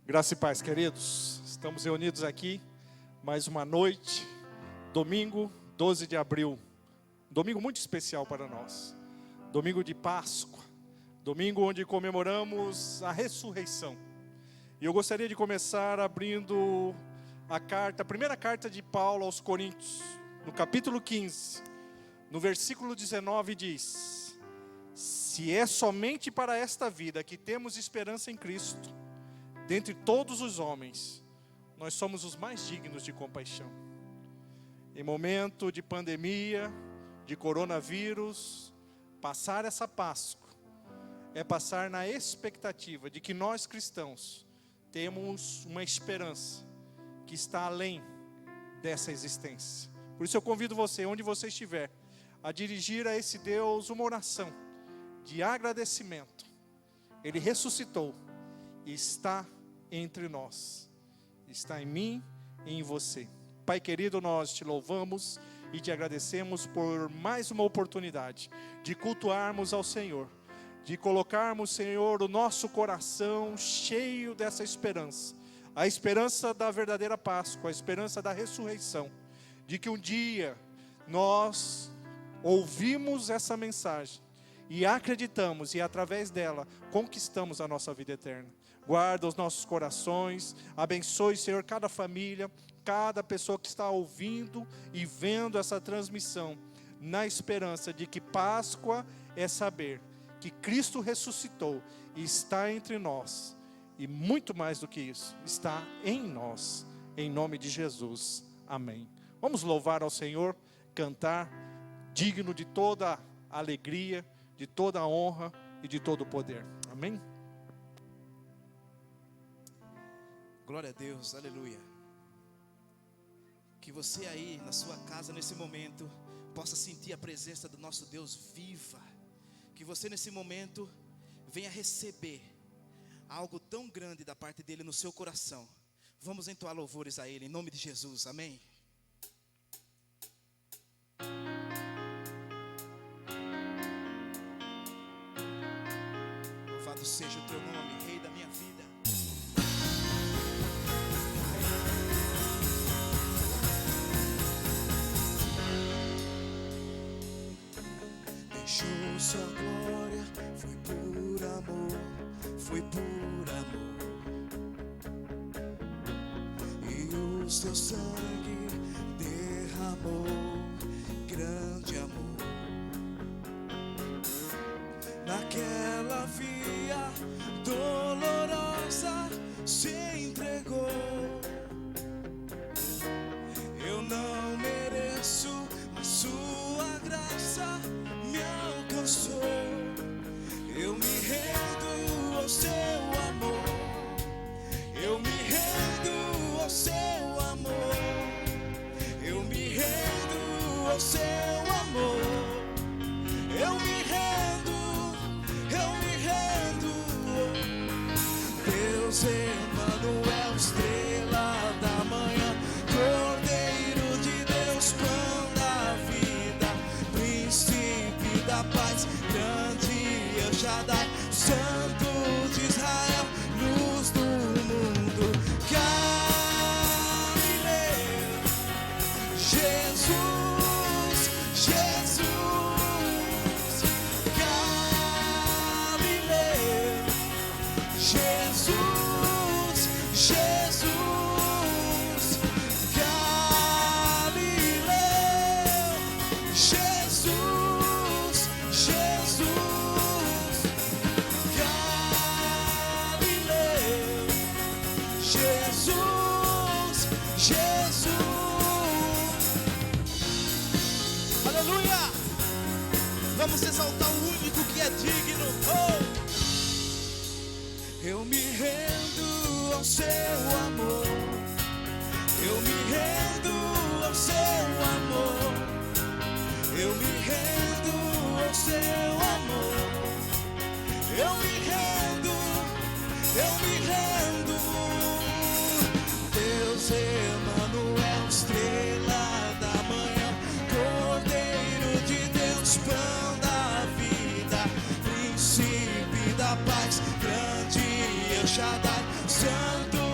Graça e paz, queridos. Estamos reunidos aqui mais uma noite, domingo 12 de abril. Domingo muito especial para nós. Domingo de Páscoa. Domingo onde comemoramos a ressurreição. E eu gostaria de começar abrindo a primeira carta de Paulo aos Coríntios, no capítulo 15, no versículo 19 diz: se é somente para esta vida que temos esperança em Cristo, dentre todos os homens, nós somos os mais dignos de compaixão. Em momento de pandemia, de coronavírus, passar essa Páscoa é passar na expectativa de que nós cristãos temos uma esperança que está além dessa existência. Por isso eu convido você, onde você estiver, a dirigir a esse Deus uma oração de agradecimento. Ele ressuscitou e está entre nós, está em mim e em você. Pai querido, nós te louvamos e te agradecemos por mais uma oportunidade de cultuarmos ao Senhor, de colocarmos, Senhor, o nosso coração cheio dessa esperança, a esperança da verdadeira Páscoa, a esperança da ressurreição, de que um dia nós ouvimos essa mensagem e acreditamos, e através dela conquistamos a nossa vida eterna. Guarda os nossos corações, abençoe, Senhor, cada família, cada pessoa que está ouvindo e vendo essa transmissão, na esperança de que Páscoa é saber que Cristo ressuscitou e está entre nós, e muito mais do que isso, está em nós, em nome de Jesus, amém. Vamos louvar ao Senhor, cantar, digno de toda a alegria, de toda a honra e de todo o poder, amém? Glória a Deus, aleluia. Que você aí na sua casa nesse momento possa sentir a presença do nosso Deus viva. Que você nesse momento venha receber algo tão grande da parte dele no seu coração. Vamos entoar louvores a ele em nome de Jesus, amém? Louvado seja o teu nome, Rei da minha vida. Deixou sua glória, foi por amor, foi por amor. E o seu sangue derramou grande amor. Naquela via dolorosa se entregou. Eu não mereço, mas sua graça me alcançou. Eu me rendo ao seu amor. Eu me rendo ao seu amor. Eu me rendo ao seu amor. Eu me rendo, eu me rendo. Deus Emanuel, estrela da manhã, Cordeiro de Deus, pão da vida, príncipe da paz, grande El Shaddai, Santo de Israel, luz do mundo, Galileu, Jesus, Jesus, Galileu, Jesus, Jesus, Galileu, Jesus, Jesus, Galileu, Jesus, Jesus. Aleluia! Vamos exaltar o único que é digno. Oh! Eu me rendo ao seu amor. Eu me rendo ao seu amor. Eu me rendo ao seu amor. Eu me rendo, eu me rendo. Deus Emanuel, estrela da manhã, Cordeiro de Deus, pão da vida, príncipe da paz, grande El Shaddai, Santo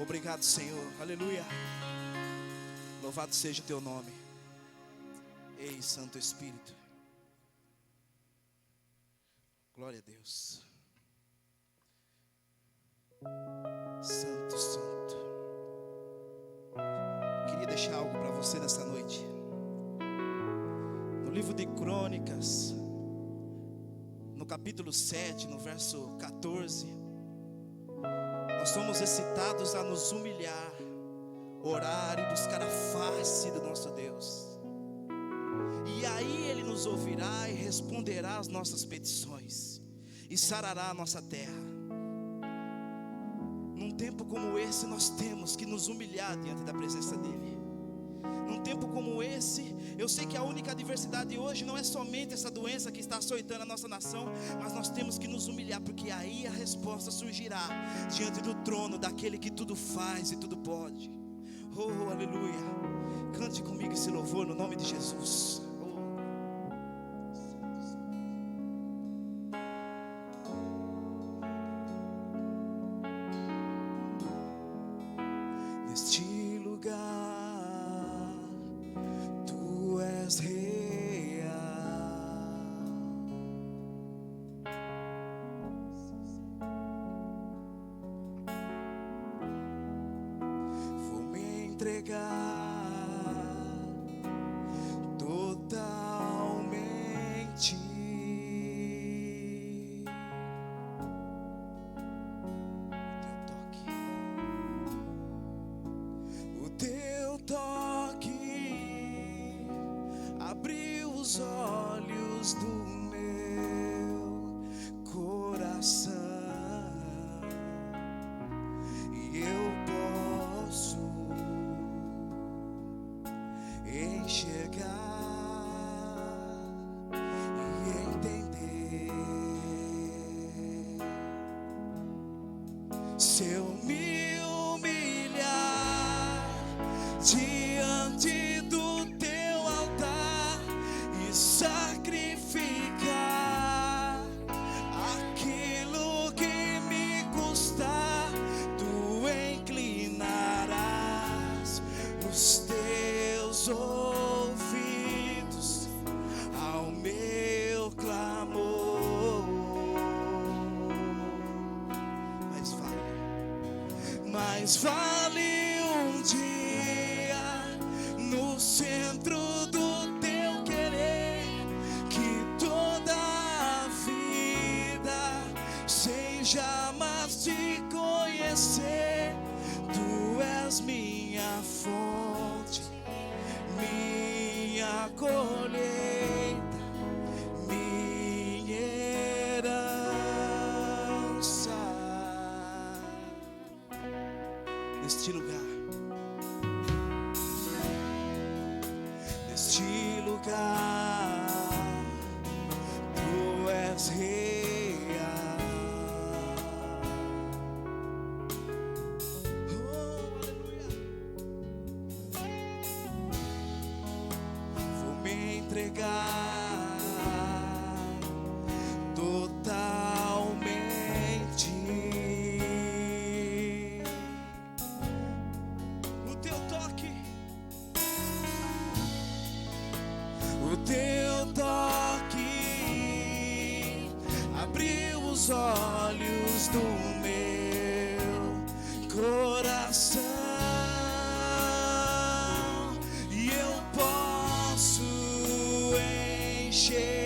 Obrigado, Senhor. Aleluia. Louvado seja o teu nome. Ei, Santo Espírito. Glória a Deus. Santo, Santo. Queria deixar algo para você nessa noite. No livro de Crônicas, no capítulo 7, no verso 14, nós somos excitados a nos humilhar, orar e buscar a face do nosso Deus. E aí Ele nos ouvirá e responderá às nossas petições e sarará a nossa terra. Num tempo como esse, nós temos que nos humilhar diante da presença dEle. Num tempo como esse, eu sei que a única adversidade hoje não é somente essa doença que está açoitando a nossa nação, mas nós temos que nos humilhar, porque aí a resposta surgirá diante do trono daquele que tudo faz e tudo pode. Oh, aleluia. Cante comigo esse louvor no nome de Jesus. Neste lugar tu és real. Vou me entregar totalmente. O teu toque abriu os olhos do meu coração, e eu posso enxergar e entender. Se eu me humilhar diante do teu altar e sacrificar aquilo que me custar, tu inclinarás os teus ouvidos ao meu clamor. Mas vale um dia no centro do teu querer, que toda a vida sem jamais te conhecer. Tu és minha fonte, minha colheita, minha herança. Neste lugar, neste lugar, tu és real. Oh, aleluia. Vou me entregar totalmente. O teu toque, o teu toque abriu os olhos do meu coração, e eu posso enxergar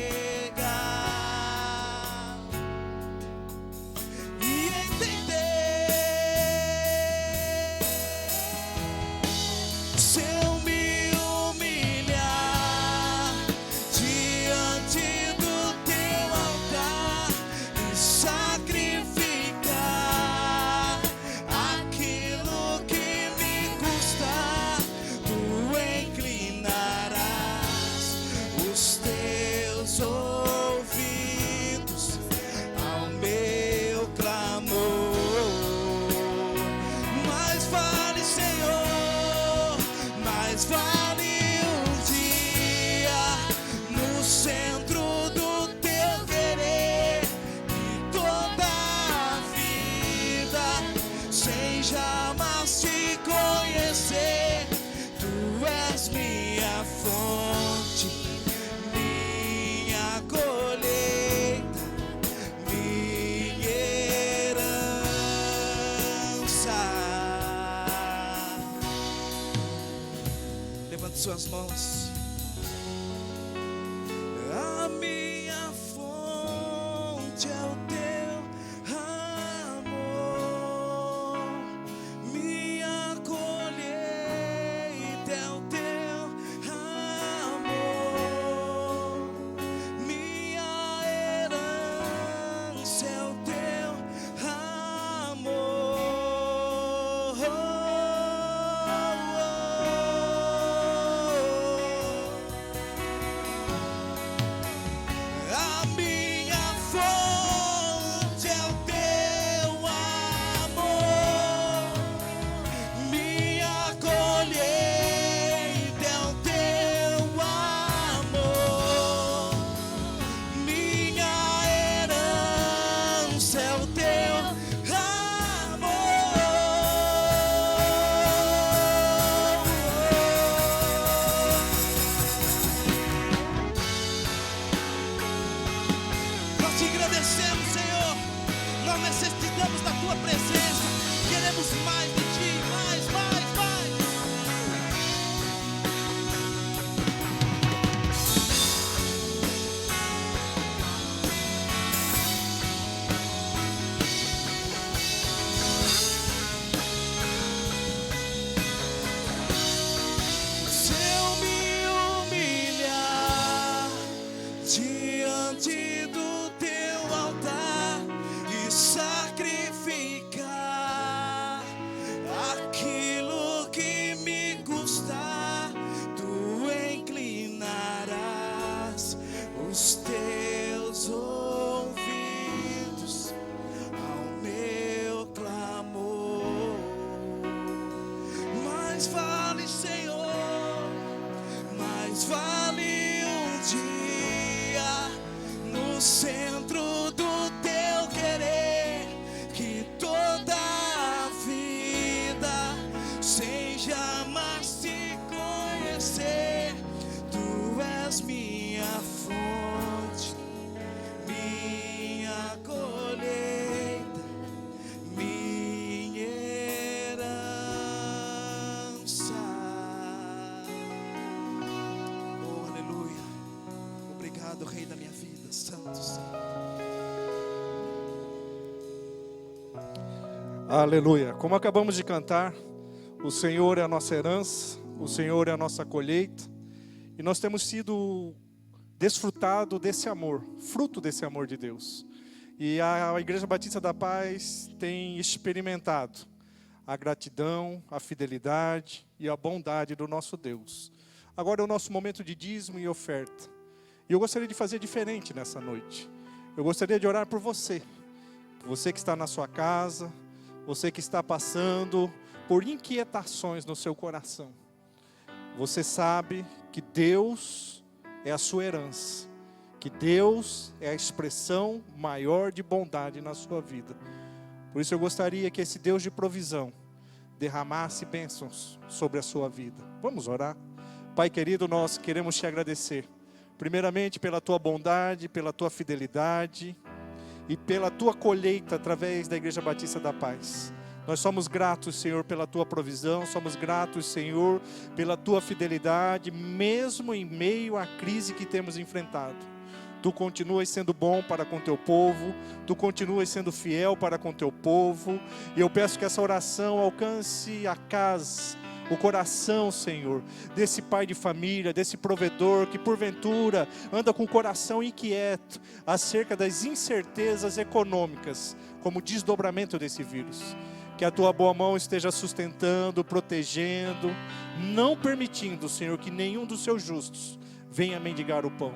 suas mãos. A minha fonte é o teu amor, minha colheita é o teu amor, minha herança é o teu amor. A minha fonte é o teu amor, minha colheita é o teu amor, minha herança é o teu Nós te agradecemos, Senhor. Nós necessitamos da tua presença. Queremos mais de ti, mais, mais, mais. Se eu me humilhar diante do teu altar e sacrificar aquilo que me custar, tu inclinarás os teus ouvidos ao meu clamor. Mais vale, Senhor, mais vale um dia no centro do teu querer, que toda a vida sem jamais te conhecer. Tu és minha fonte, minha colheita, minha herança. Oh, aleluia. Obrigado, Rei da minha vida, Santo Senhor. Aleluia. Como acabamos de cantar, o Senhor é a nossa herança, o Senhor é a nossa colheita, e nós temos sido desfrutado desse amor, fruto desse amor de Deus. E a Igreja Batista da Paz tem experimentado a gratidão, a fidelidade e a bondade do nosso Deus. Agora é o nosso momento de dízimo e oferta. E eu gostaria de fazer diferente nessa noite. Eu gostaria de orar por você que está na sua casa, você que está passando por inquietações no seu coração. Você sabe que Deus é a sua herança, que Deus é a expressão maior de bondade na sua vida. Por isso eu gostaria que esse Deus de provisão derramasse bênçãos sobre a sua vida. Vamos orar? Pai querido, nós queremos te agradecer, primeiramente pela tua bondade, pela tua fidelidade e pela tua colheita através da Igreja Batista da Paz. Nós somos gratos, Senhor, pela tua provisão, somos gratos, Senhor, pela tua fidelidade, mesmo em meio à crise que temos enfrentado. Tu continuas sendo bom para com teu povo, tu continuas sendo fiel para com teu povo, e eu peço que essa oração alcance a casa, o coração, Senhor, desse pai de família, desse provedor que porventura anda com o coração inquieto acerca das incertezas econômicas, como desdobramento desse vírus. Que a tua boa mão esteja sustentando, protegendo, não permitindo, Senhor, que nenhum dos seus justos venha mendigar o pão.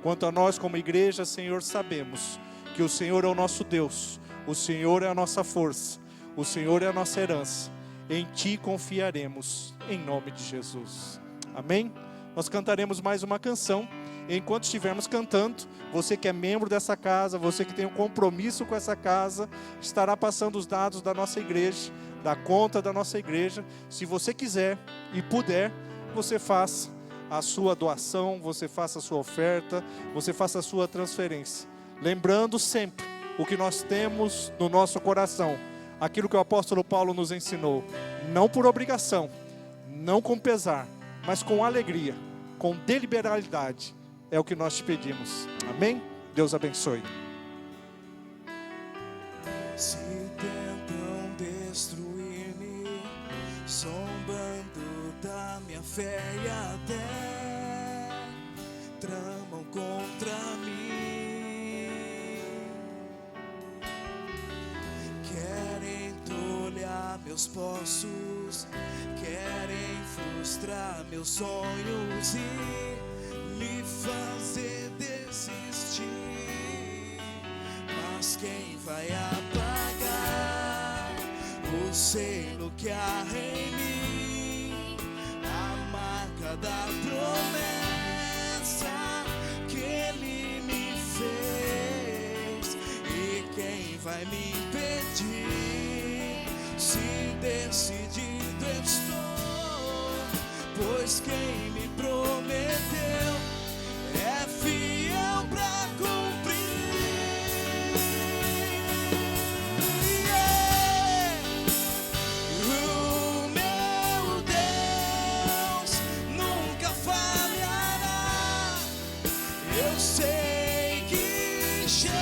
Quanto a nós como igreja, Senhor, sabemos que o Senhor é o nosso Deus, o Senhor é a nossa força, o Senhor é a nossa herança. Em Ti confiaremos, em nome de Jesus. Amém? Nós cantaremos mais uma canção. Enquanto estivermos cantando, você que é membro dessa casa, você que tem um compromisso com essa casa, estará passando os dados da nossa igreja, da conta da nossa igreja. Se você quiser e puder, você faça a sua doação, você faça a sua oferta, você faça a sua transferência. Lembrando sempre o que nós temos no nosso coração, aquilo que o apóstolo Paulo nos ensinou, não por obrigação, não com pesar, mas com alegria, com deliberalidade. É o que nós te pedimos. Amém? Deus abençoe. Se tentam destruir-me, zombando da minha fé e até tramam contra mim, querem tolhar meus poços, querem frustrar meus sonhos e me fazer desistir. Mas quem vai apagar o selo que há em mim, a marca da promessa que Ele me fez? E quem vai me impedir, se decidido estou? Pois quem me prometeu é fiel pra cumprir. O meu Deus nunca falhará. Eu sei que chegará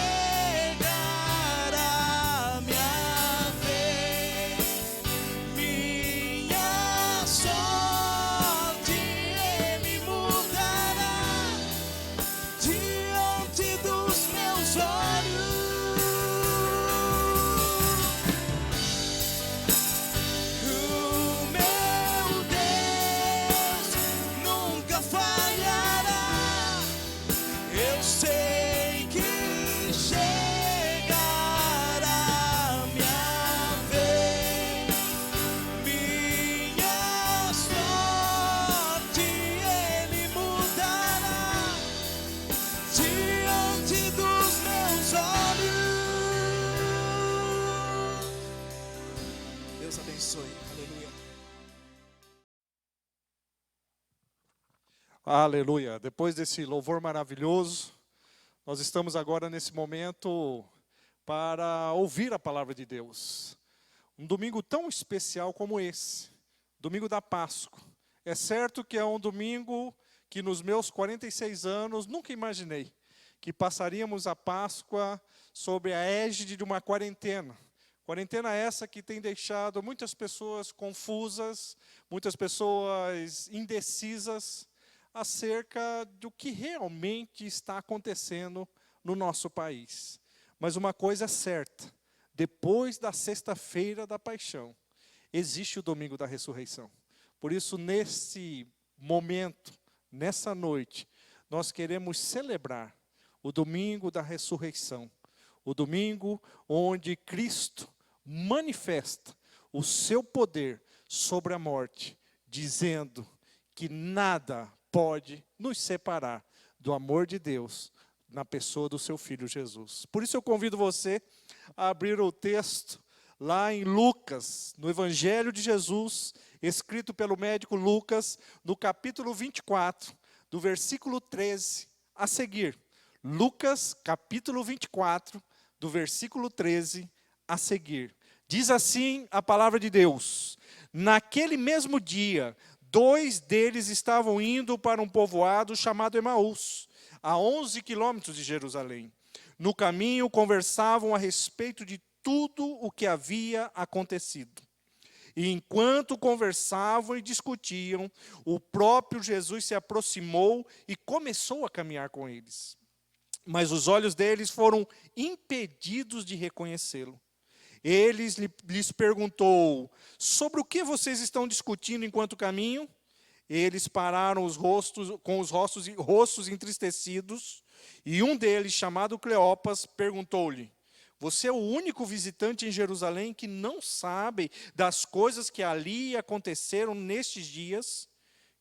minha vez, minha sorte Ele mudará diante dos meus olhos. O meu Deus nunca falhará. Eu sei que chegará minha vez, minha sorte Ele mudará diante dos meus olhos. Deus abençoe. Aleluia. Aleluia. Depois desse louvor maravilhoso, nós estamos agora nesse momento para ouvir a palavra de Deus. Um domingo tão especial como esse, domingo da Páscoa. É certo que é um domingo que nos meus 46 anos nunca imaginei que passaríamos a Páscoa sob a égide de uma quarentena. Quarentena essa que tem deixado muitas pessoas confusas, muitas pessoas indecisas acerca do que realmente está acontecendo no nosso país. Mas uma coisa é certa, depois da sexta-feira da paixão, existe o domingo da ressurreição. Por isso, nesse momento, nessa noite, nós queremos celebrar o domingo da ressurreição. O domingo onde Cristo manifesta o seu poder sobre a morte, dizendo que nada pode nos separar do amor de Deus na pessoa do seu Filho Jesus. Por isso eu convido você a abrir o texto lá em Lucas, no Evangelho de Jesus, escrito pelo médico Lucas, no capítulo 24, do versículo 13 a seguir. Lucas, capítulo 24, do versículo 13 a seguir. Diz assim a palavra de Deus: naquele mesmo dia, 2 deles estavam indo para um povoado chamado Emaús, a 11 quilômetros de Jerusalém. No caminho, conversavam a respeito de tudo o que havia acontecido. E enquanto conversavam e discutiam, o próprio Jesus se aproximou e começou a caminhar com eles. Mas os olhos deles foram impedidos de reconhecê-lo. Ele lhes perguntou: sobre o que vocês estão discutindo enquanto caminham? Eles pararam com os rostos entristecidos, e um deles, chamado Cleopas, perguntou-lhe: você é o único visitante em Jerusalém que não sabe das coisas que ali aconteceram nestes dias?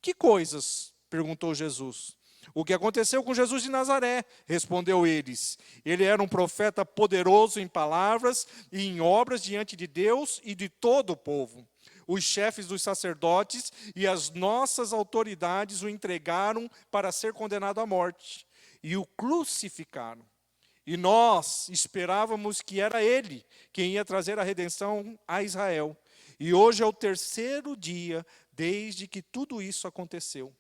Que coisas? Perguntou Jesus. O que aconteceu com Jesus de Nazaré, respondeu eles. Ele era um profeta poderoso em palavras e em obras diante de Deus e de todo o povo. Os chefes dos sacerdotes e as nossas autoridades o entregaram para ser condenado à morte e o crucificaram. E nós esperávamos que era ele quem ia trazer a redenção a Israel. E hoje é o terceiro dia desde que tudo isso aconteceu.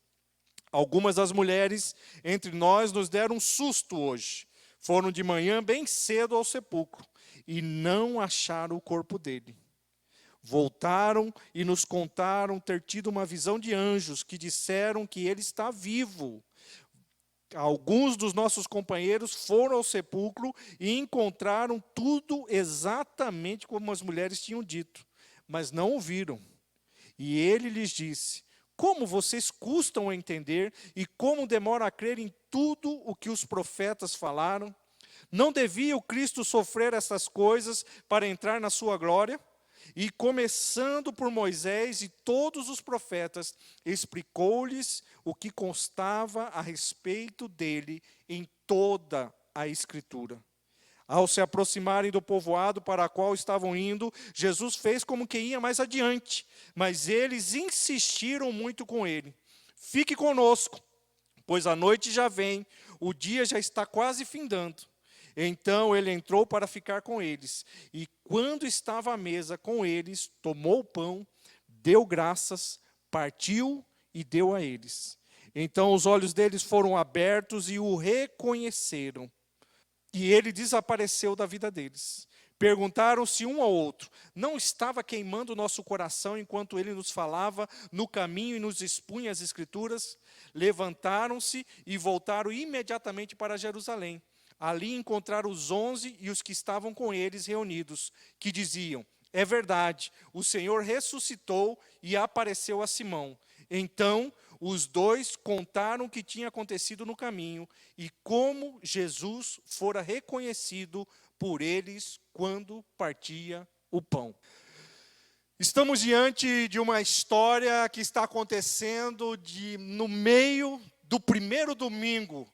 Algumas das mulheres entre nós nos deram um susto hoje. Foram de manhã bem cedo ao sepulcro e não acharam o corpo dele. Voltaram e nos contaram ter tido uma visão de anjos que disseram que ele está vivo. Alguns dos nossos companheiros foram ao sepulcro e encontraram tudo exatamente como as mulheres tinham dito, mas não o viram. E ele lhes disse: como vocês custam a entender e como demora a crer em tudo o que os profetas falaram? Não devia o Cristo sofrer essas coisas para entrar na sua glória? E começando por Moisés e todos os profetas, explicou-lhes o que constava a respeito dele em toda a Escritura. Ao se aproximarem do povoado para o qual estavam indo, Jesus fez como que ia mais adiante, mas eles insistiram muito com ele: fique conosco, pois a noite já vem, o dia já está quase findando. Então ele entrou para ficar com eles, e quando estava à mesa com eles, tomou o pão, deu graças, partiu e deu a eles. Então os olhos deles foram abertos e o reconheceram. E ele desapareceu da vida deles. Perguntaram-se um ao outro: não estava queimando o nosso coração enquanto ele nos falava no caminho e nos expunha as Escrituras? Levantaram-se e voltaram imediatamente para Jerusalém. Ali encontraram os 11 e os que estavam com eles reunidos, que diziam: é verdade, o Senhor ressuscitou e apareceu a Simão. Então os dois contaram o que tinha acontecido no caminho e como Jesus fora reconhecido por eles quando partia o pão. Estamos diante de uma história que está acontecendo no meio do primeiro domingo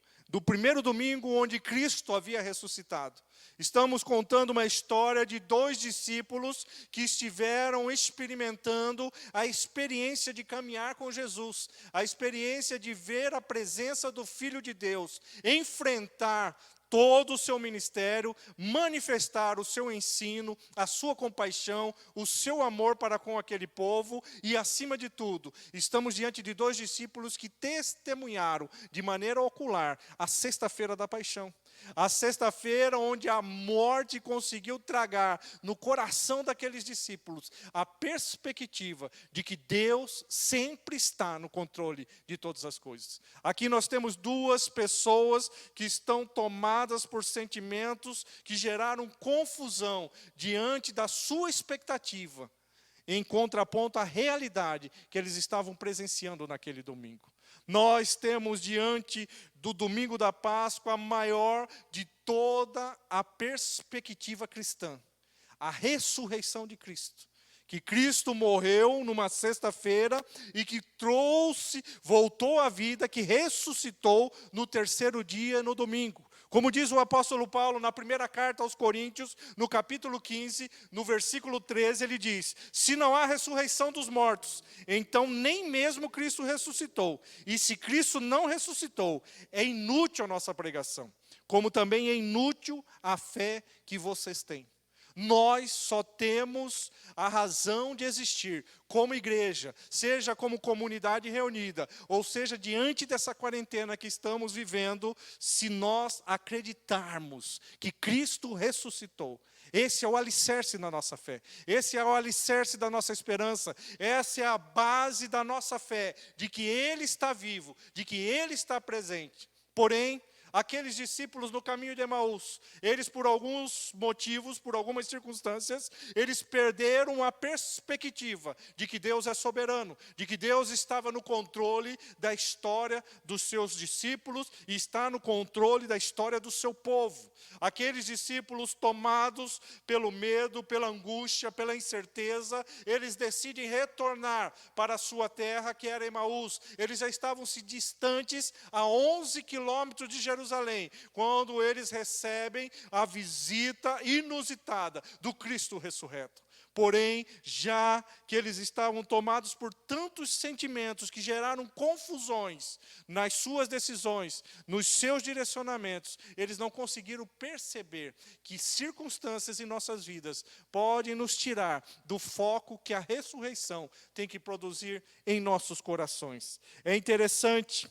onde Cristo havia ressuscitado. Estamos contando uma história de 2 discípulos que estiveram experimentando a experiência de caminhar com Jesus, a experiência de ver a presença do Filho de Deus, enfrentar todo o seu ministério, manifestar o seu ensino, a sua compaixão, o seu amor para com aquele povo e, acima de tudo, estamos diante de 2 discípulos que testemunharam de maneira ocular a sexta-feira da paixão. A sexta-feira onde a morte conseguiu tragar no coração daqueles discípulos a perspectiva de que Deus sempre está no controle de todas as coisas. Aqui nós temos 2 pessoas que estão tomadas por sentimentos que geraram confusão diante da sua expectativa, em contraponto à realidade que eles estavam presenciando naquele domingo. Nós temos diante do domingo da Páscoa a maior de toda a perspectiva cristã, a ressurreição de Cristo. Que Cristo morreu numa sexta-feira e que voltou à vida, que ressuscitou no 3º dia, no domingo. Como diz o apóstolo Paulo na primeira carta aos Coríntios, no capítulo 15, no versículo 13, ele diz: se não há ressurreição dos mortos, então nem mesmo Cristo ressuscitou. E se Cristo não ressuscitou, é inútil a nossa pregação, como também é inútil a fé que vocês têm. Nós só temos a razão de existir como igreja, seja como comunidade reunida, ou seja, diante dessa quarentena que estamos vivendo, se nós acreditarmos que Cristo ressuscitou. Esse é o alicerce da nossa fé, esse é o alicerce da nossa esperança, essa é a base da nossa fé, de que Ele está vivo, de que Ele está presente. Porém, aqueles discípulos no caminho de Emaús, eles por alguns motivos, por algumas circunstâncias, eles perderam a perspectiva de que Deus é soberano, de que Deus estava no controle da história dos seus discípulos e está no controle da história do seu povo. Aqueles discípulos tomados pelo medo, pela angústia, pela incerteza, eles decidem retornar para a sua terra, que era Emaús. Eles já estavam distantes a 11 quilômetros de Jerusalém, quando eles recebem a visita inusitada do Cristo ressurreto. Porém, já que eles estavam tomados por tantos sentimentos que geraram confusões nas suas decisões, nos seus direcionamentos, eles não conseguiram perceber que circunstâncias em nossas vidas podem nos tirar do foco que a ressurreição tem que produzir em nossos corações. É interessante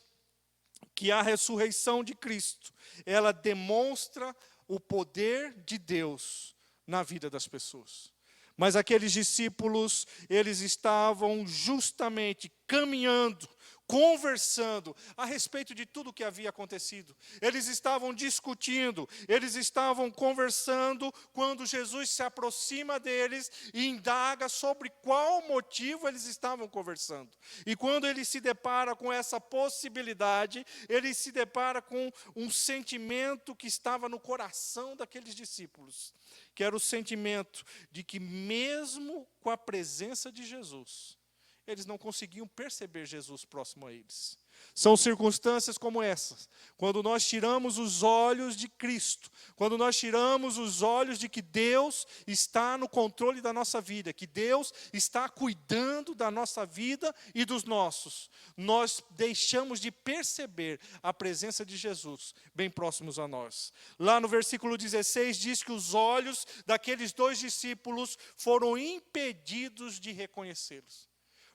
que a ressurreição de Cristo, ela demonstra o poder de Deus na vida das pessoas. Mas aqueles discípulos, eles estavam justamente caminhando, conversando a respeito de tudo o que havia acontecido. Eles estavam discutindo, eles estavam conversando, quando Jesus se aproxima deles e indaga sobre qual motivo eles estavam conversando. E quando ele se depara com essa possibilidade, ele se depara com um sentimento que estava no coração daqueles discípulos, que era o sentimento de que mesmo com a presença de Jesus, eles não conseguiam perceber Jesus próximo a eles. São circunstâncias como essas, quando nós tiramos os olhos de Cristo, quando nós tiramos os olhos de que Deus está no controle da nossa vida, que Deus está cuidando da nossa vida e dos nossos, nós deixamos de perceber a presença de Jesus bem próximos a nós. Lá no versículo 16 diz que os olhos daqueles 2 discípulos foram impedidos de reconhecê-los.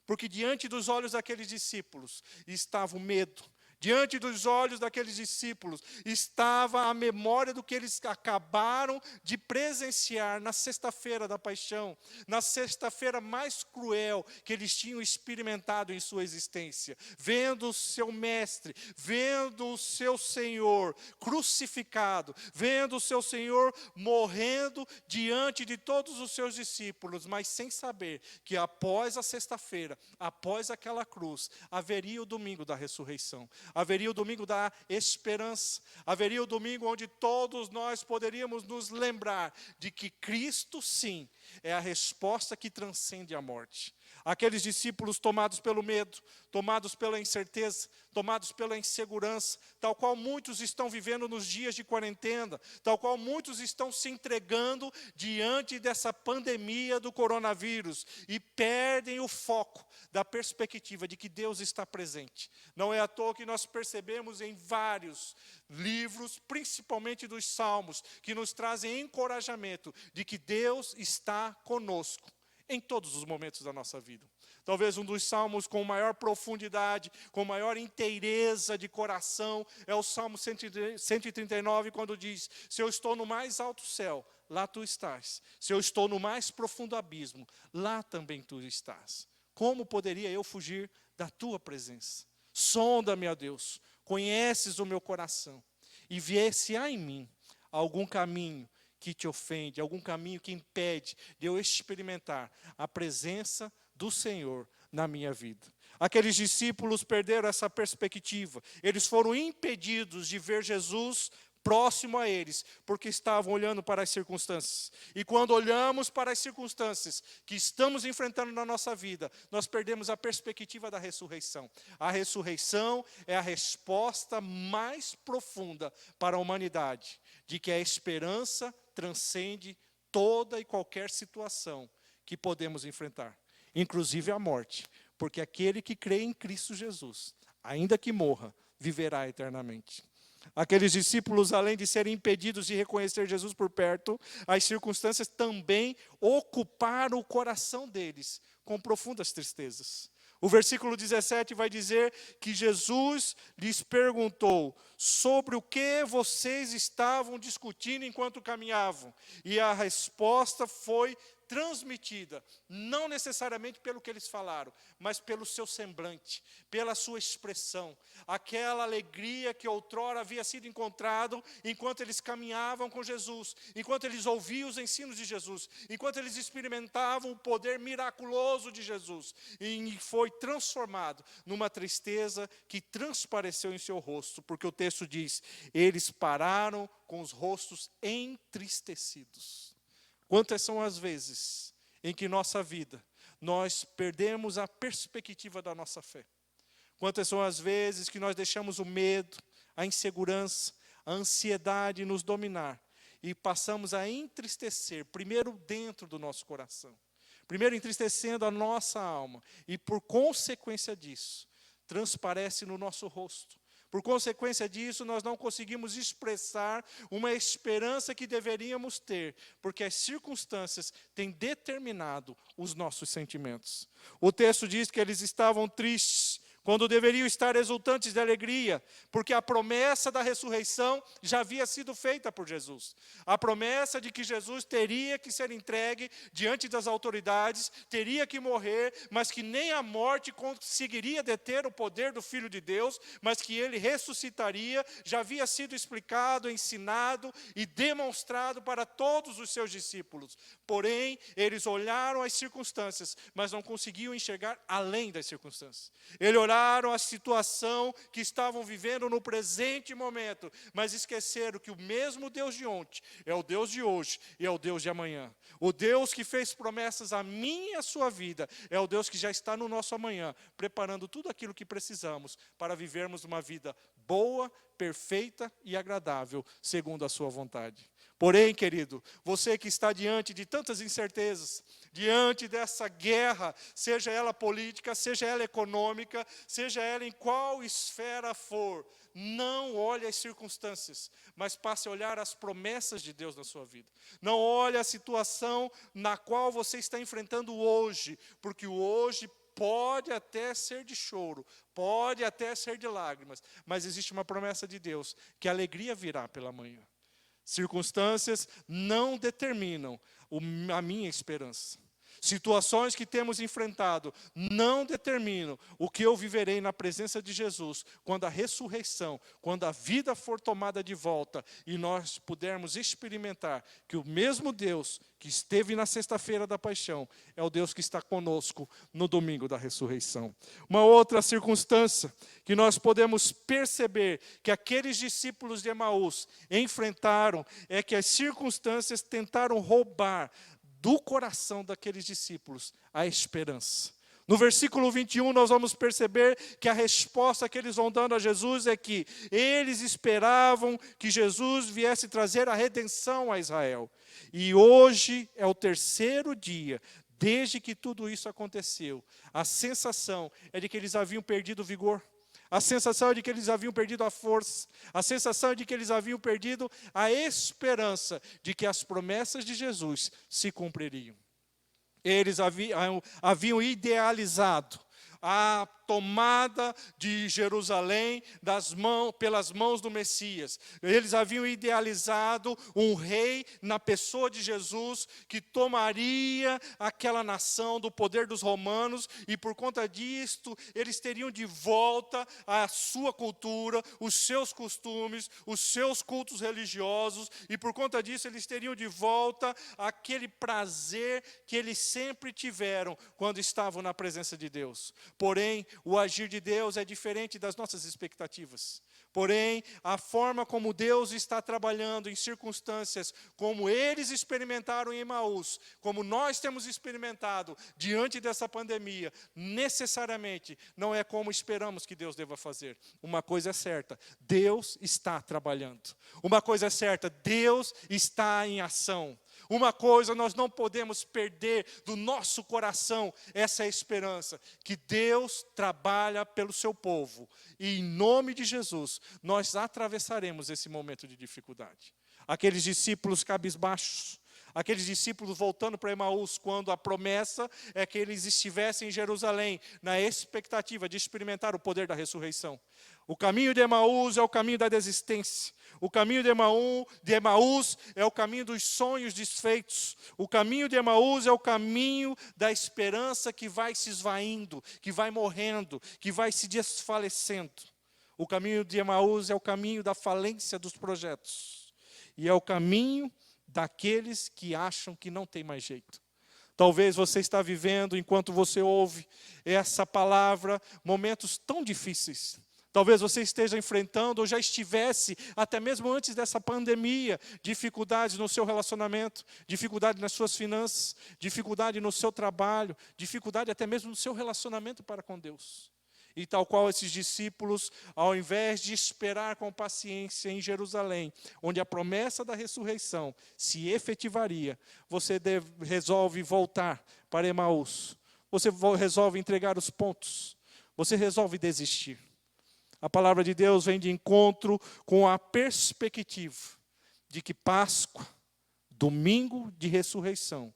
Porque diante dos olhos daqueles discípulos estava o medo. Diante dos olhos daqueles discípulos estava a memória do que eles acabaram de presenciar na sexta-feira da paixão, na sexta-feira mais cruel que eles tinham experimentado em sua existência, vendo o seu mestre, vendo o seu Senhor crucificado, vendo o seu Senhor morrendo diante de todos os seus discípulos, mas sem saber que após a sexta-feira, após aquela cruz, haveria o domingo da ressurreição. Haveria o domingo da esperança, haveria o domingo onde todos nós poderíamos nos lembrar de que Cristo, sim, é a resposta que transcende a morte. Aqueles discípulos tomados pelo medo, tomados pela incerteza, tomados pela insegurança, tal qual muitos estão vivendo nos dias de quarentena, tal qual muitos estão se entregando diante dessa pandemia do coronavírus e perdem o foco da perspectiva de que Deus está presente. Não é à toa que nós percebemos em vários livros, principalmente dos Salmos, que nos trazem encorajamento de que Deus está conosco em todos os momentos da nossa vida. Talvez um dos salmos com maior profundidade, com maior inteireza de coração, é o Salmo 139, quando diz: se eu estou no mais alto céu, lá tu estás. Se eu estou no mais profundo abismo, lá também tu estás. Como poderia eu fugir da tua presença? Sonda-me, ó Deus, conheces o meu coração, e vê se há em mim algum caminho que te ofende, algum caminho que impede de eu experimentar a presença do Senhor na minha vida. Aqueles discípulos perderam essa perspectiva. Eles foram impedidos de ver Jesus próximo a eles, porque estavam olhando para as circunstâncias. E quando olhamos para as circunstâncias que estamos enfrentando na nossa vida, nós perdemos a perspectiva da ressurreição. A ressurreição é a resposta mais profunda para a humanidade, de que a esperança transcende toda e qualquer situação que podemos enfrentar, inclusive a morte, porque aquele que crê em Cristo Jesus, ainda que morra, viverá eternamente. Aqueles discípulos, além de serem impedidos de reconhecer Jesus por perto, as circunstâncias também ocuparam o coração deles com profundas tristezas. O versículo 17 vai dizer que Jesus lhes perguntou sobre o que vocês estavam discutindo enquanto caminhavam. E a resposta foi transmitida, não necessariamente pelo que eles falaram, mas pelo seu semblante, pela sua expressão. Aquela alegria que outrora havia sido encontrado enquanto eles caminhavam com Jesus, enquanto eles ouviam os ensinos de Jesus, enquanto eles experimentavam o poder miraculoso de Jesus, e foi transformado numa tristeza que transpareceu em seu rosto, porque o texto diz: eles pararam com os rostos entristecidos. Quantas são as vezes em que nossa vida nós perdemos a perspectiva da nossa fé? Quantas são as vezes que nós deixamos o medo, a insegurança, a ansiedade nos dominar e passamos a entristecer, primeiro dentro do nosso coração, Primeiro entristecendo a nossa alma. E por consequência disso, transparece no nosso rosto. Por consequência disso, nós não conseguimos expressar uma esperança que deveríamos ter, porque as circunstâncias têm determinado os nossos sentimentos. O texto diz que eles estavam tristes, quando deveriam estar exultantes de alegria, porque a promessa da ressurreição já havia sido feita por Jesus. A promessa de que Jesus teria que ser entregue diante das autoridades, teria que morrer, mas que nem a morte conseguiria deter o poder do Filho de Deus, mas que ele ressuscitaria, já havia sido explicado, ensinado e demonstrado para todos os seus discípulos. Porém, eles olharam as circunstâncias, mas não conseguiam enxergar além das circunstâncias. Eles olharam a situação que estavam vivendo no presente momento, mas esqueceram que o mesmo Deus de ontem é o Deus de hoje e é o Deus de amanhã. O Deus que fez promessas a mim e a sua vida é o Deus que já está no nosso amanhã, preparando tudo aquilo que precisamos para vivermos uma vida boa, perfeita e agradável, segundo a sua vontade. Porém, querido, você que está diante de tantas incertezas, diante dessa guerra, seja ela política, seja ela econômica, seja ela em qual esfera for, não olhe as circunstâncias, mas passe a olhar as promessas de Deus na sua vida. Não olhe a situação na qual você está enfrentando hoje, porque o hoje pode até ser de choro, pode até ser de lágrimas, mas existe uma promessa de Deus, que a alegria virá pela manhã. Circunstâncias não determinam a minha esperança. Situações que temos enfrentado não determinam o que eu viverei na presença de Jesus, quando a ressurreição, quando a vida for tomada de volta e nós pudermos experimentar que o mesmo Deus que esteve na sexta-feira da paixão é o Deus que está conosco no domingo da ressurreição. Uma outra circunstância que nós podemos perceber que aqueles discípulos de Emaús enfrentaram é que as circunstâncias tentaram roubar do coração daqueles discípulos a esperança. No versículo 21, nós vamos perceber que a resposta que eles vão dando a Jesus é que eles esperavam que Jesus viesse trazer a redenção a Israel. E hoje é o terceiro dia desde que tudo isso aconteceu. A sensação é de que eles haviam perdido o vigor. A sensação é de que eles haviam perdido a força. A sensação é de que eles haviam perdido a esperança de que as promessas de Jesus se cumpririam. Eles haviam idealizado a tomada de Jerusalém pelas mãos do Messias. Eles haviam idealizado um rei na pessoa de Jesus que tomaria aquela nação do poder dos romanos e por conta disto eles teriam de volta a sua cultura, os seus costumes, os seus cultos religiosos e por conta disso eles teriam de volta aquele prazer que eles sempre tiveram quando estavam na presença de Deus. Porém, o agir de Deus é diferente das nossas expectativas. Porém, a forma como Deus está trabalhando em circunstâncias como eles experimentaram em Emaús, como nós temos experimentado diante dessa pandemia, necessariamente não é como esperamos que Deus deva fazer. Uma coisa é certa, Deus está trabalhando. Uma coisa é certa, Deus está em ação. Uma coisa nós não podemos perder do nosso coração, essa é a esperança, que Deus trabalha pelo seu povo. E em nome de Jesus, nós atravessaremos esse momento de dificuldade. Aqueles discípulos cabisbaixos, aqueles discípulos voltando para Emaús, quando a promessa é que eles estivessem em Jerusalém, na expectativa de experimentar o poder da ressurreição. O caminho de Emaús é o caminho da desistência. O caminho de Emaús é o caminho dos sonhos desfeitos. O caminho de Emaús é o caminho da esperança que vai se esvaindo, que vai morrendo, que vai se desfalecendo. O caminho de Emaús é o caminho da falência dos projetos. E é o caminho daqueles que acham que não tem mais jeito. Talvez você está vivendo, enquanto você ouve essa palavra, momentos tão difíceis. Talvez você esteja enfrentando, ou já estivesse, até mesmo antes dessa pandemia, dificuldades no seu relacionamento, dificuldade nas suas finanças, dificuldade no seu trabalho, dificuldade até mesmo no seu relacionamento para com Deus. E tal qual esses discípulos, ao invés de esperar com paciência em Jerusalém, onde a promessa da ressurreição se efetivaria, você resolve voltar para Emaús. Você resolve entregar os pontos. Você resolve desistir. A palavra de Deus vem de encontro com a perspectiva de que Páscoa, domingo de ressurreição,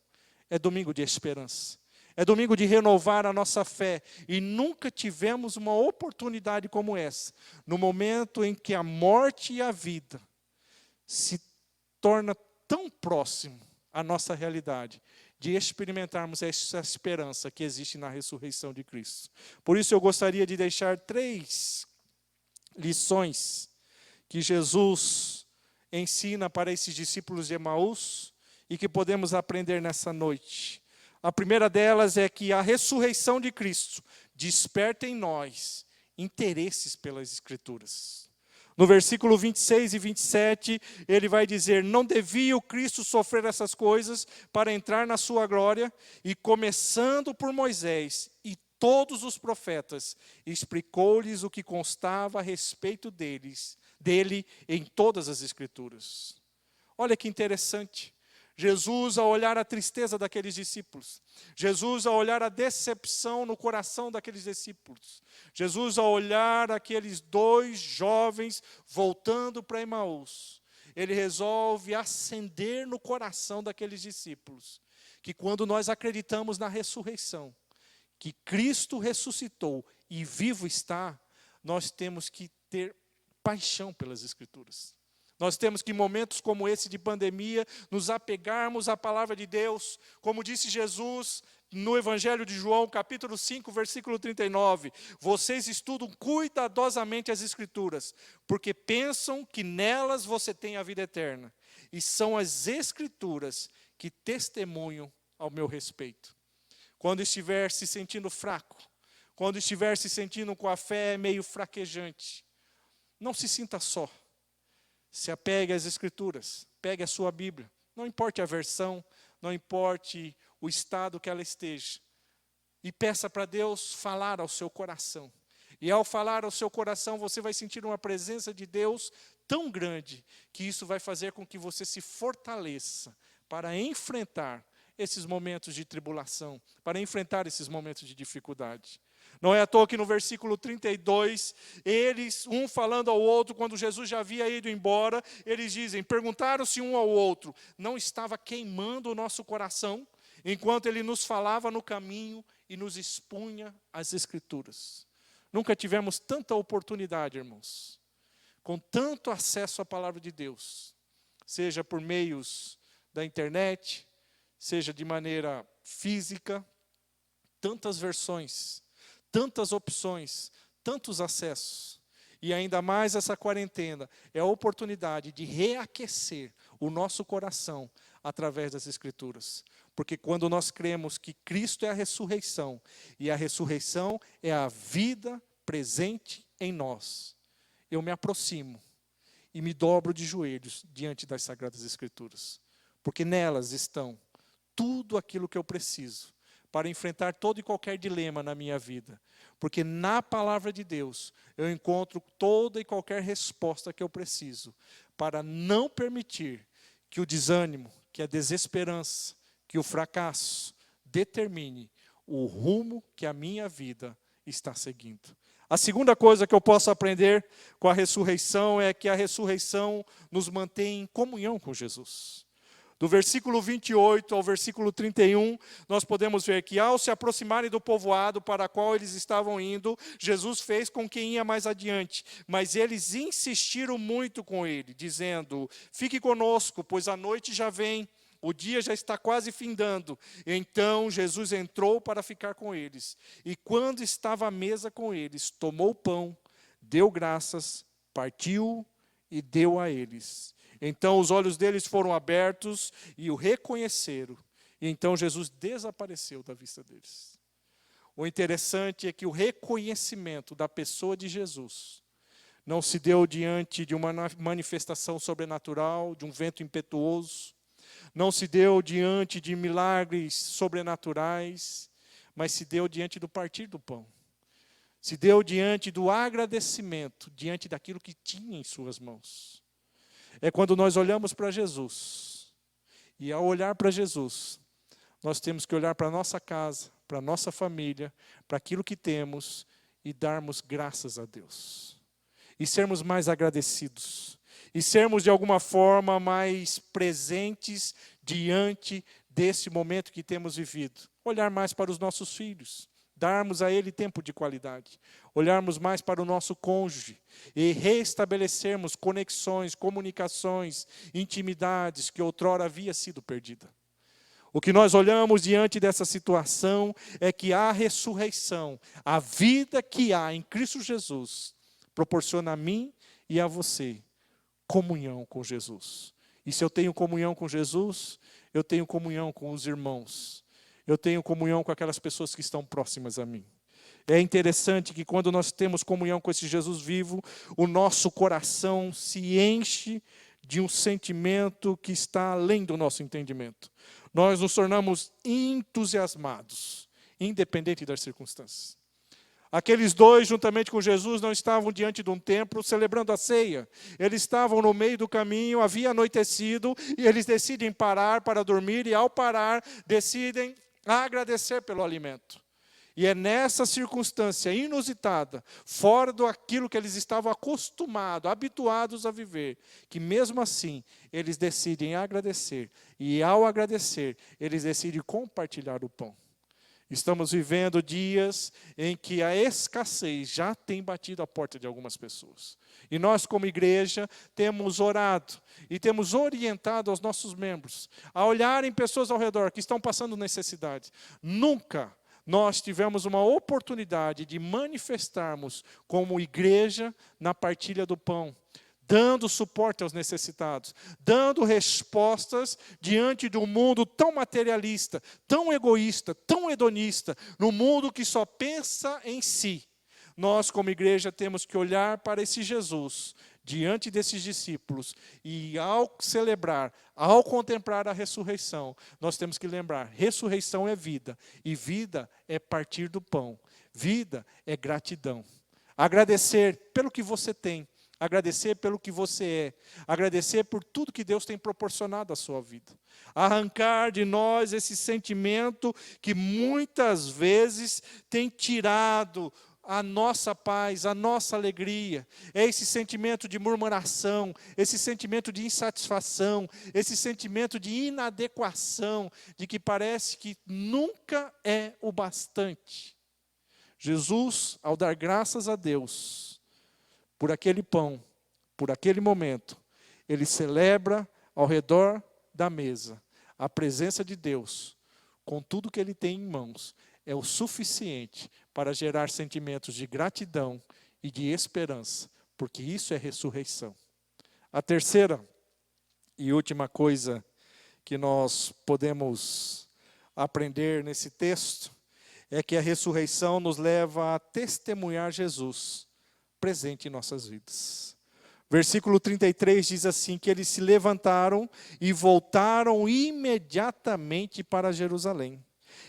é domingo de esperança. É domingo de renovar a nossa fé. E nunca tivemos uma oportunidade como essa, no momento em que a morte e a vida se torna tão próximo à nossa realidade, de experimentarmos essa esperança que existe na ressurreição de Cristo. Por isso eu gostaria de deixar 3 lições que Jesus ensina para esses discípulos de Emaús e que podemos aprender nessa noite. A primeira delas é que a ressurreição de Cristo desperta em nós interesses pelas Escrituras. No versículo 26 e 27, ele vai dizer: não devia o Cristo sofrer essas coisas para entrar na sua glória? E começando por Moisés e todos os profetas, explicou-lhes o que constava a respeito dele em todas as Escrituras. Olha que interessante. Jesus, ao olhar a tristeza daqueles discípulos, Jesus, ao olhar a decepção no coração daqueles discípulos, Jesus, ao olhar aqueles 2 jovens voltando para Emaús, ele resolve acender no coração daqueles discípulos, que quando nós acreditamos na ressurreição, que Cristo ressuscitou e vivo está, nós temos que ter paixão pelas Escrituras. Nós temos que, em momentos como esse de pandemia, nos apegarmos à palavra de Deus. Como disse Jesus no Evangelho de João, capítulo 5, versículo 39. Vocês estudam cuidadosamente as Escrituras, porque pensam que nelas você tem a vida eterna. E são as Escrituras que testemunham ao meu respeito. Quando estiver se sentindo fraco, quando estiver se sentindo com a fé meio fraquejante, não se sinta só. Se apegue às Escrituras, pegue a sua Bíblia. Não importe a versão, não importe o estado que ela esteja. E peça para Deus falar ao seu coração. E ao falar ao seu coração, você vai sentir uma presença de Deus tão grande, que isso vai fazer com que você se fortaleça para enfrentar esses momentos de tribulação, para enfrentar esses momentos de dificuldade. Não é à toa que no versículo 32, eles, um falando ao outro, quando Jesus já havia ido embora, eles dizem, perguntaram-se um ao outro, não estava queimando o nosso coração, enquanto ele nos falava no caminho e nos expunha as Escrituras. Nunca tivemos tanta oportunidade, irmãos, com tanto acesso à palavra de Deus, seja por meios da internet, seja de maneira física, tantas versões, tantas opções, tantos acessos. E ainda mais essa quarentena é a oportunidade de reaquecer o nosso coração através das Escrituras. Porque quando nós cremos que Cristo é a ressurreição, e a ressurreição é a vida presente em nós, eu me aproximo e me dobro de joelhos diante das Sagradas Escrituras. Porque nelas estão tudo aquilo que eu preciso para enfrentar todo e qualquer dilema na minha vida. Porque na palavra de Deus eu encontro toda e qualquer resposta que eu preciso para não permitir que o desânimo, que a desesperança, que o fracasso determine o rumo que a minha vida está seguindo. A segunda coisa que eu posso aprender com a ressurreição é que a ressurreição nos mantém em comunhão com Jesus. Do versículo 28 ao versículo 31, nós podemos ver que ao se aproximarem do povoado para qual eles estavam indo, Jesus fez com quem ia mais adiante. Mas eles insistiram muito com ele, dizendo, fique conosco, pois a noite já vem, o dia já está quase findando. Então Jesus entrou para ficar com eles. E quando estava à mesa com eles, tomou o pão, deu graças, partiu e deu a eles. Então os olhos deles foram abertos e o reconheceram. E então Jesus desapareceu da vista deles. O interessante é que o reconhecimento da pessoa de Jesus não se deu diante de uma manifestação sobrenatural, de um vento impetuoso, não se deu diante de milagres sobrenaturais, mas se deu diante do partir do pão. Se deu diante do agradecimento, diante daquilo que tinha em suas mãos. É quando nós olhamos para Jesus. E ao olhar para Jesus, nós temos que olhar para a nossa casa, para a nossa família, para aquilo que temos e darmos graças a Deus. E sermos mais agradecidos. E sermos, de alguma forma, mais presentes diante desse momento que temos vivido. Olhar mais para os nossos filhos. Darmos a ele tempo de qualidade. Olharmos mais para o nosso cônjuge. E reestabelecermos conexões, comunicações, intimidades que outrora havia sido perdida. O que nós olhamos diante dessa situação é que a ressurreição, a vida que há em Cristo Jesus, proporciona a mim e a você comunhão com Jesus. E se eu tenho comunhão com Jesus, eu tenho comunhão com os irmãos. Eu tenho comunhão com aquelas pessoas que estão próximas a mim. É interessante que quando nós temos comunhão com esse Jesus vivo, o nosso coração se enche de um sentimento que está além do nosso entendimento. Nós nos tornamos entusiasmados, independente das circunstâncias. Aqueles dois, juntamente com Jesus, não estavam diante de um templo celebrando a ceia. Eles estavam no meio do caminho, havia anoitecido, e eles decidem parar para dormir, e ao parar, decidem agradecer pelo alimento. E é nessa circunstância inusitada, fora daquilo que eles estavam acostumados, habituados a viver, que mesmo assim, eles decidem agradecer. E ao agradecer, eles decidem compartilhar o pão. Estamos vivendo dias em que a escassez já tem batido a porta de algumas pessoas. E nós, como igreja, temos orado e temos orientado aos nossos membros a olharem pessoas ao redor que estão passando necessidade. Nunca nós tivemos uma oportunidade de manifestarmos como igreja na partilha do pão, dando suporte aos necessitados, dando respostas diante de um mundo tão materialista, tão egoísta, tão hedonista, num mundo que só pensa em si. Nós, como igreja, temos que olhar para esse Jesus, diante desses discípulos, e ao celebrar, ao contemplar a ressurreição, nós temos que lembrar, ressurreição é vida, e vida é partir do pão, vida é gratidão. Agradecer pelo que você tem, agradecer pelo que você é, agradecer por tudo que Deus tem proporcionado à sua vida. Arrancar de nós esse sentimento que muitas vezes tem tirado a nossa paz, a nossa alegria. É esse sentimento de murmuração, esse sentimento de insatisfação, esse sentimento de inadequação, de que parece que nunca é o bastante. Jesus, ao dar graças a Deus por aquele pão, por aquele momento, ele celebra ao redor da mesa a presença de Deus, com tudo que ele tem em mãos, é o suficiente para gerar sentimentos de gratidão e de esperança, porque isso é ressurreição. A terceira e última coisa que nós podemos aprender nesse texto é que a ressurreição nos leva a testemunhar Jesus presente em nossas vidas. Versículo 33 diz assim, que eles se levantaram e voltaram imediatamente para Jerusalém.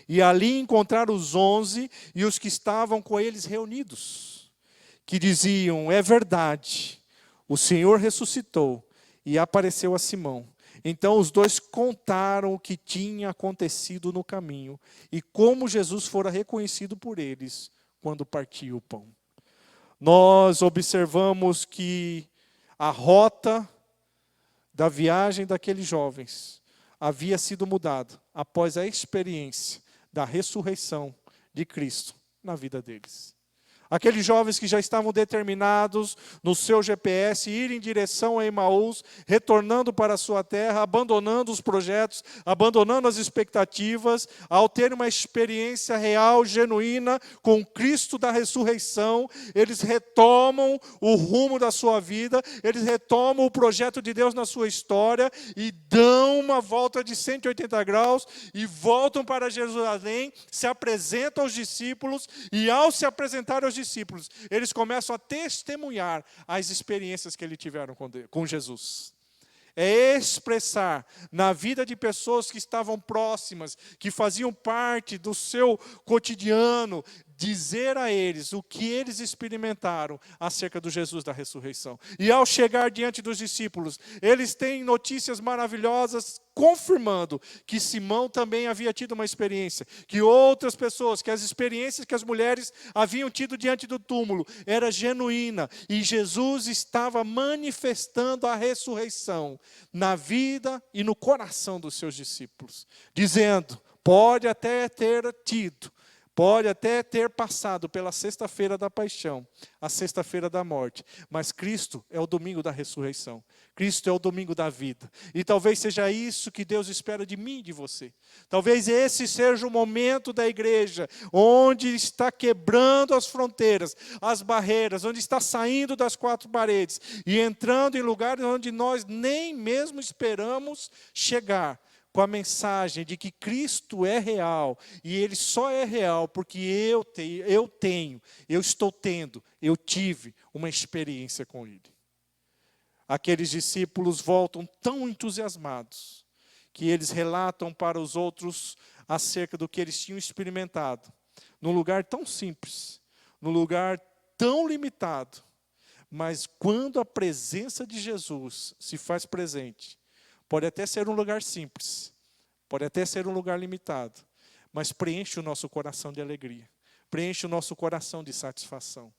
E ali encontraram os 11 e os que estavam com eles reunidos, que diziam, é verdade, o Senhor ressuscitou e apareceu a Simão. Então os dois contaram o que tinha acontecido no caminho e como Jesus fora reconhecido por eles quando partia o pão. Nós observamos que a rota da viagem daqueles jovens havia sido mudada após a experiência da ressurreição de Cristo na vida deles. Aqueles jovens que já estavam determinados no seu GPS, ir em direção a Emaús, retornando para a sua terra, abandonando os projetos, abandonando as expectativas, ao ter uma experiência real, genuína, com Cristo da ressurreição, eles retomam o rumo da sua vida, eles retomam o projeto de Deus na sua história e dão uma volta de 180 graus e voltam para Jerusalém, se apresentam aos discípulos e ao se apresentar aos discípulos, eles começam a testemunhar as experiências que eles tiveram com Jesus. É expressar na vida de pessoas que estavam próximas, que faziam parte do seu cotidiano, dizer a eles o que eles experimentaram acerca do Jesus da ressurreição. E ao chegar diante dos discípulos, eles têm notícias maravilhosas confirmando que Simão também havia tido uma experiência, que outras pessoas, que as experiências que as mulheres haviam tido diante do túmulo era genuína, e Jesus estava manifestando a ressurreição na vida e no coração dos seus discípulos, dizendo: pode até ter tido, pode até ter passado pela sexta-feira da paixão, a sexta-feira da morte, mas Cristo é o domingo da ressurreição. Cristo é o domingo da vida. E talvez seja isso que Deus espera de mim e de você. Talvez esse seja o momento da igreja, onde está quebrando as fronteiras, as barreiras, onde está saindo das quatro paredes e entrando em lugares onde nós nem mesmo esperamos chegar, com a mensagem de que Cristo é real, e Ele só é real porque eu estou tendo, eu tive uma experiência com Ele. Aqueles discípulos voltam tão entusiasmados, que eles relatam para os outros acerca do que eles tinham experimentado, num lugar tão simples, num lugar tão limitado, mas quando a presença de Jesus se faz presente, pode até ser um lugar simples, pode até ser um lugar limitado, mas preenche o nosso coração de alegria, preenche o nosso coração de satisfação.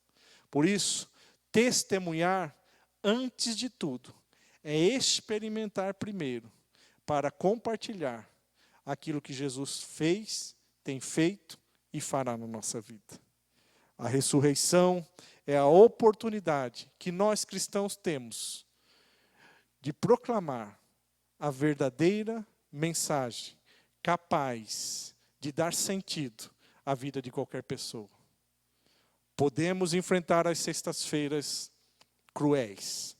Por isso, testemunhar, antes de tudo, é experimentar primeiro, para compartilhar aquilo que Jesus fez, tem feito e fará na nossa vida. A ressurreição é a oportunidade que nós cristãos temos de proclamar a verdadeira mensagem capaz de dar sentido à vida de qualquer pessoa. Podemos enfrentar as sextas-feiras cruéis,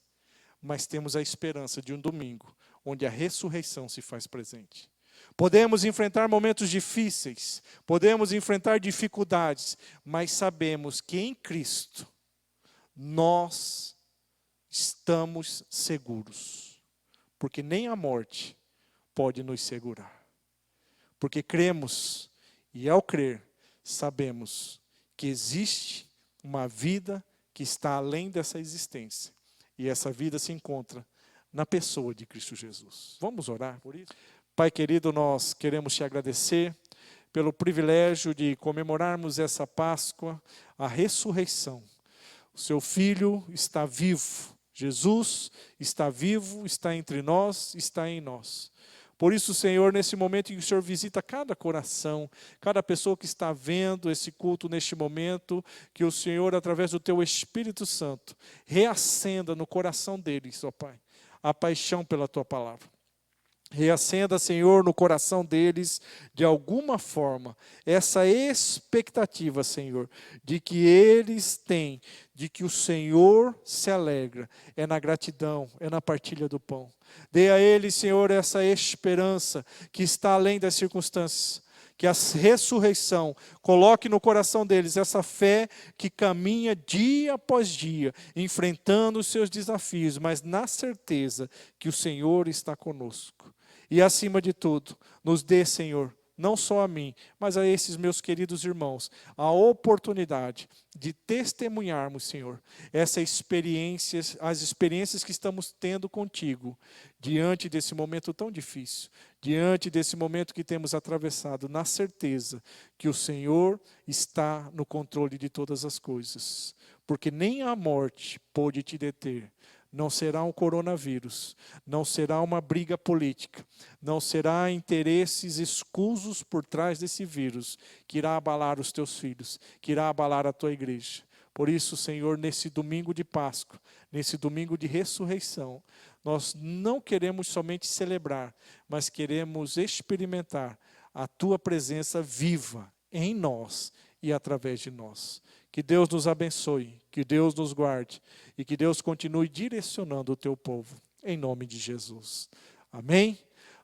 mas temos a esperança de um domingo onde a ressurreição se faz presente. Podemos enfrentar momentos difíceis, podemos enfrentar dificuldades, mas sabemos que em Cristo nós estamos seguros, porque nem a morte pode nos segurar. Porque cremos, e ao crer, sabemos que existe uma vida que está além dessa existência. E essa vida se encontra na pessoa de Cristo Jesus. Vamos orar por isso? Pai querido, nós queremos te agradecer pelo privilégio de comemorarmos essa Páscoa, a ressurreição. O seu Filho está vivo. Jesus está vivo, está entre nós, está em nós. Por isso, Senhor, nesse momento em que o Senhor visita cada coração, cada pessoa que está vendo esse culto neste momento, que o Senhor, através do Teu Espírito Santo, reacenda no coração deles, ó Pai, a paixão pela Tua palavra. Reacenda, Senhor, no coração deles, de alguma forma, essa expectativa, Senhor, de que eles têm, de que o Senhor se alegra, é na gratidão, é na partilha do pão. Dê a eles, Senhor, essa esperança que está além das circunstâncias, que a ressurreição coloque no coração deles essa fé que caminha dia após dia, enfrentando os seus desafios, mas na certeza que o Senhor está conosco. E acima de tudo, nos dê, Senhor, não só a mim, mas a esses meus queridos irmãos, a oportunidade de testemunharmos, Senhor, as experiências que estamos tendo contigo, diante desse momento tão difícil, diante desse momento que temos atravessado, na certeza que o Senhor está no controle de todas as coisas, porque nem a morte pôde te deter. Não será um coronavírus, não será uma briga política, não será interesses escusos por trás desse vírus que irá abalar os teus filhos, que irá abalar a tua igreja. Por isso, Senhor, nesse domingo de Páscoa, nesse domingo de ressurreição, nós não queremos somente celebrar, mas queremos experimentar a tua presença viva em nós e através de nós. Que Deus nos abençoe, que Deus nos guarde e que Deus continue direcionando o teu povo, em nome de Jesus. Amém?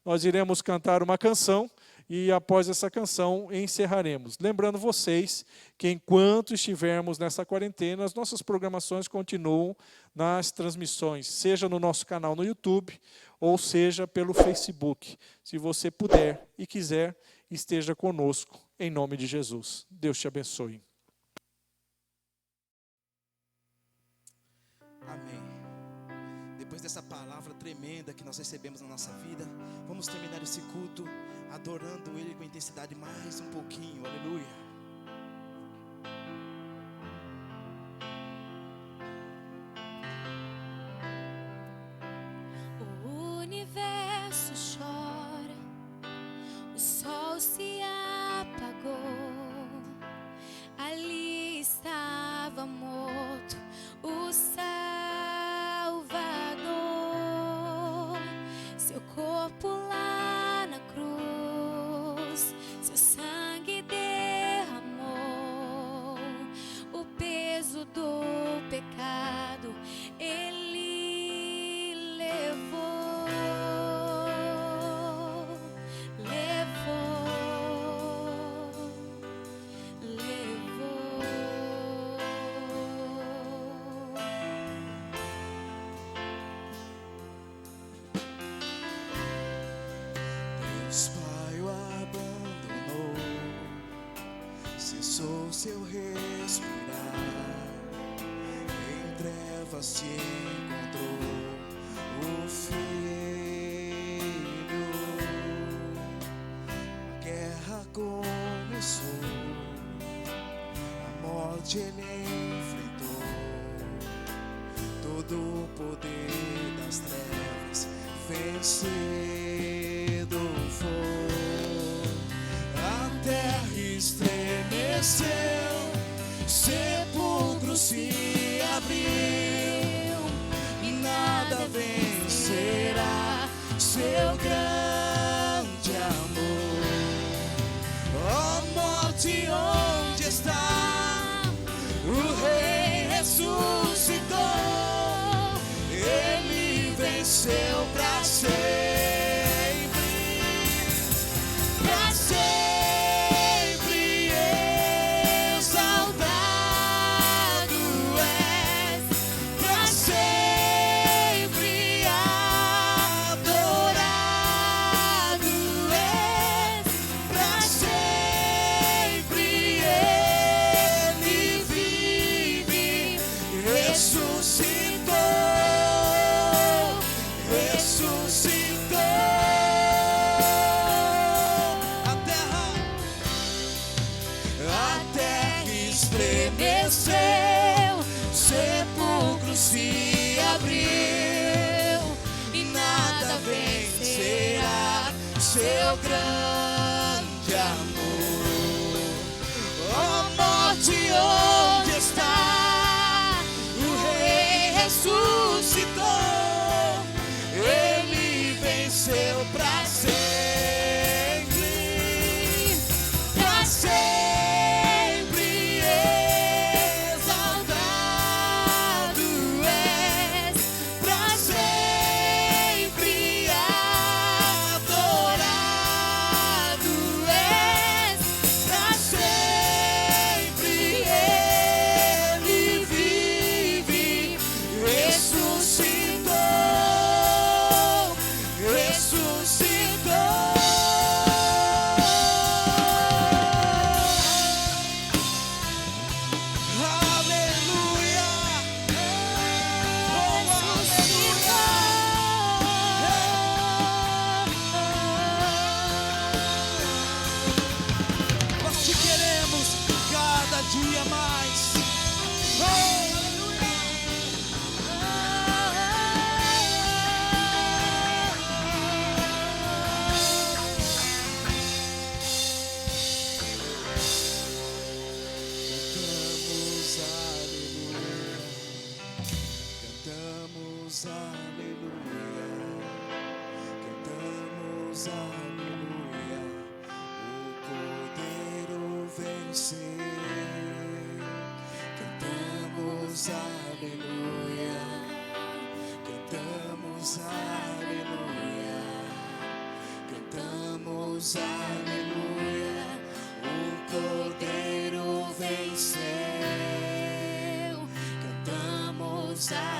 Nós iremos cantar uma canção e após essa canção encerraremos. Lembrando vocês que enquanto estivermos nessa quarentena, as nossas programações continuam nas transmissões, seja no nosso canal no YouTube ou seja pelo Facebook. Se você puder e quiser, esteja conosco, em nome de Jesus. Deus te abençoe. essa palavra tremenda que nós recebemos na nossa vida. Vamos terminar esse culto adorando Ele com intensidade mais um pouquinho. Aleluia. O universo chora, o sol se apagou. Ali estava morto o Salvador. Seu corpo lá na cruz, seu sangue derramou. O peso do pecado Ele levou, levou, levou. Deus Pai o abandonou, cessou seu respirar, em trevas se encontrou o Filho. A guerra começou, a morte ele enfrentou, todo o poder das trevas vencido foi. A terra estremeceu, sepulcro se abriu, e nada vencerá seu grande amor. Ó morte, onde está? O Rei ressuscitou, Ele venceu pra sempre, pra sempre exaltado és, pra sempre adorado és, pra sempre Ele vive, ressuscitou, ressuscitou. A terra estremeceu, sepulcro se abriu, e nada vencerá seu grande amor. Ó morte, onde está? O Rei ressuscitou, Ele venceu pra sempre, pra sempre exaltado és, pra sempre adorado és, pra sempre Ele vive, ressuscitou, ressuscitou. Aleluia, oh aleluia. Nós te queremos cada dia mais. Oh, aleluia. Cantamos aleluia, cantamos aleluia, o Cordeiro venceu. Cantamos aleluia, cantamos aleluia, cantamos aleluia, o Cordeiro venceu. Cantamos aleluia.